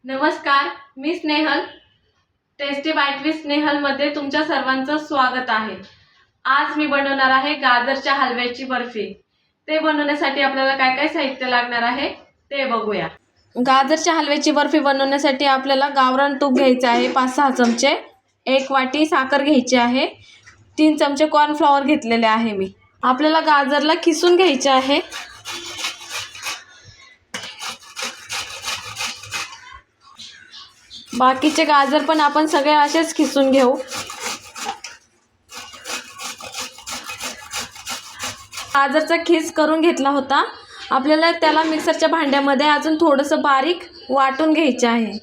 नमस्कार, मी Snehal. Tasty bite with स्नेहलमध्ये तुमच्या सर्वांचं स्वागत आहे. आज मी बनवणार आहे गाजरच्या हलव्याची बर्फी. ते बनवण्यासाठी आपल्याला काय काय साहित्य लागणार आहे ते बघूया. गाजरच्या हलव्याची बर्फी बनवण्यासाठी आपल्याला गावरान तूप घ्यायचे आहे 5-6 चमचे, 1 वाटी साखर घ्यायची आहे, 3 चमचे कॉर्नफ्लॉवर घेतलेले आहे मी. आपल्याला गाजरला किसून घ्यायचे आहे. बाकीचे गाजर पण आपण सगळे असेच किसून घेऊ. गाजरचा खीस करून घेतला होता. आपल्याला त्याला मिक्सरच्या भांड्यामध्ये अजून थोडंसं बारीक वाटून घ्यायचे आहे.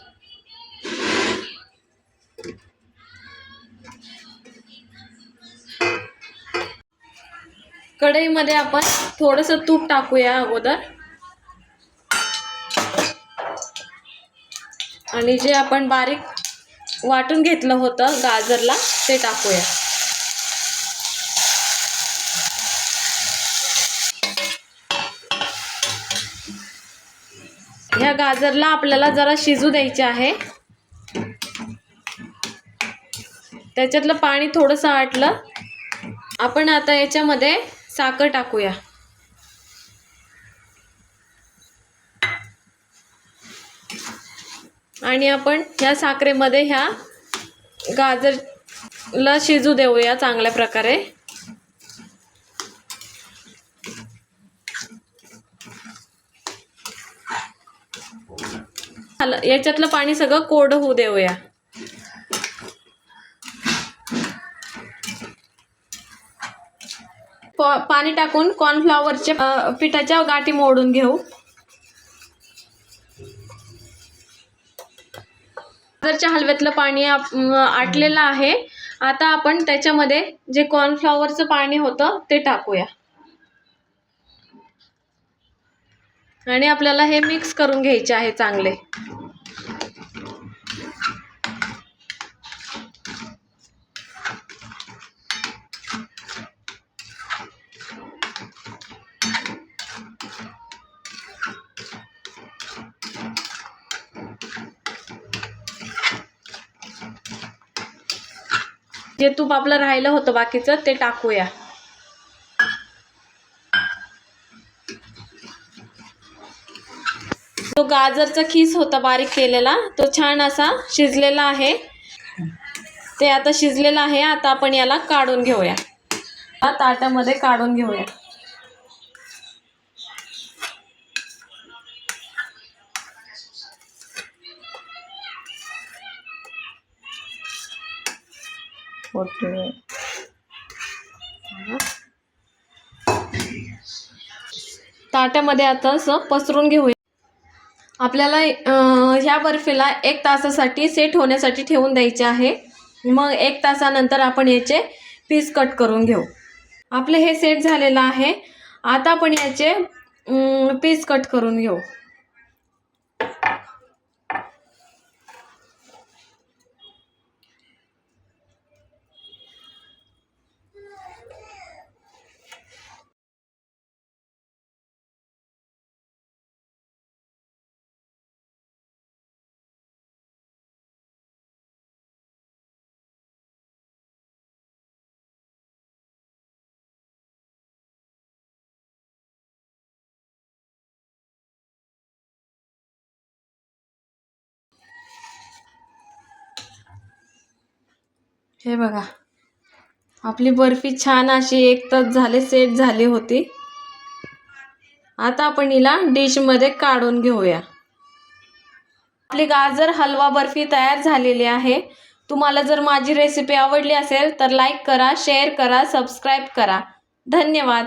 कढईमध्ये आपण थोडंसं तूप टाकूया अगोदर आणि जे आपण बारीक वाटून घेतलं होतं गाजरला ते टाकूया. ह्या गाजरला आपल्याला जरा शिजू द्यायचे आहे. त्याच्यातलं पाणी थोडंसं आटलं. आपण आता याच्यामध्ये साखर टाकूया. आणि आपण ह्या साखरेमध्ये ह्या गाजरला शिजू देऊया चांगल्या प्रकारे. याच्यातलं पाणी सगळं कोरडं होऊ देऊया. पाणी टाकून कॉर्नफ्लॉवरच्या पिठाच्या गाठी मोडून घेऊ. गाजरच्या हलव्यातलं पाणी आटलेलं आहे. आता आपण त्याच्यामध्ये जे कॉर्नफ्लॉवरचं पाणी होतं ते टाकूया आणि आपल्याला हे मिक्स करून घ्यायचे आहे चांगले. जे तूप आपलं राहिलं होतं बाकीचं ते टाकूया. तो गाजरचा खीस होता बारीक केलेला तो छान असा शिजलेला आहे. ते आता शिजलेलं आहे. आता आपण याला काढून घेऊया. ताटामध्ये काढून घेऊया. ताटामध्ये आता असं पसरून घेऊया. आपल्याला ह्या बर्फीला 1 तासासाठी सेट होण्यासाठी ठेवून द्यायचे आहे. मग 1 तासानंतर आपण याचे पीस कट करून घेऊ. आपले हे सेट झालेलं आहे. आता आपण याचे पीस कट करून घेऊ. हे बघा, आपली बर्फी छान अशी 1 तास झाले सेट झाली होती. आता आपण हिला डिशमध्ये काढून घेऊया. आपली गाजर हलवा बर्फी तयार झालेली आहे. तुम्हाला जर माझी रेसिपी आवडली असेल तर लाईक करा, शेअर करा, सबस्क्राईब करा. धन्यवाद.